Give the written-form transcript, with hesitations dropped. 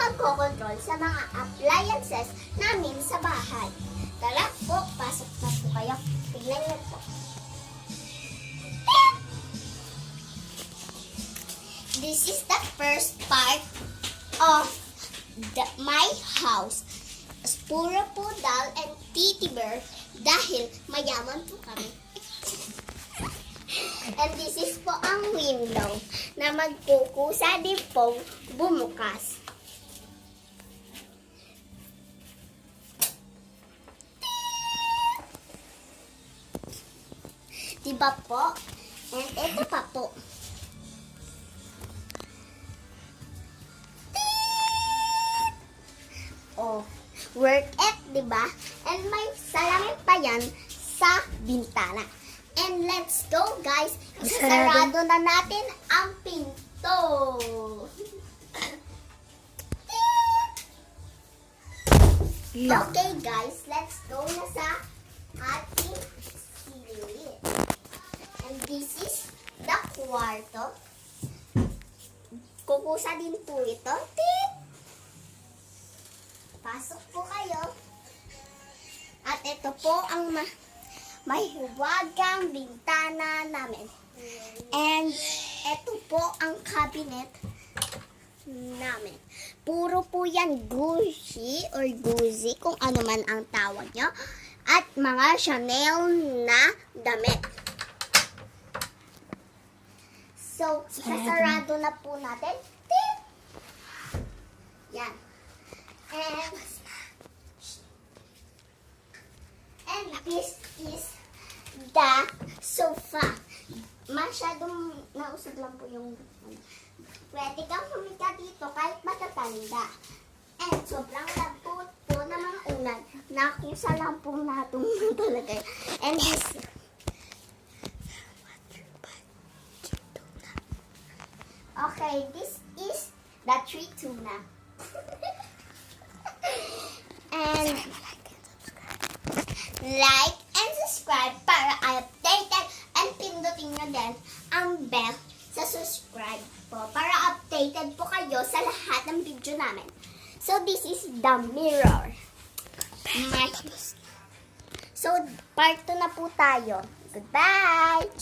magkocontrol sa mga appliances namin sa bahay. Tara po, pasok na po kayo. Tignan niyo po. This is the first part of my house. Puro poodle and titty bear dahil mayaman po kami. And this is po ang window na magkukusa din po bumukas. Diba po? And ito pa po. Oh, worth it, diba? And may salamin pa yan sa bintana. And let's go, guys. Isarado na natin ang pinto. Okay, guys. Let's go na sa ating silid. And this is the kwarto. Kukusa din po ito. Pasok po kayo. At ito po ang may huwagang bintana namin. And ito po ang cabinet namin. Puro po yan Gucci or Gucci, kung ano man ang tawag nyo. At mga Chanel na damit. So, sasarado na po natin. Yan. And this is the sofa. Masyadong nausog lang po yung... Pwede kang humiga dito kahit matatanda. And sobrang lambot po ng mga unan na kung sa lampong natong talaga. And this... Okay, this is the tree tuna. And like and subscribe para updated, and pindutin nyo din ang bell sa subscribe po para updated po kayo sa lahat ng video namin. So this is the mirror. So part 2 na po tayo. Goodbye!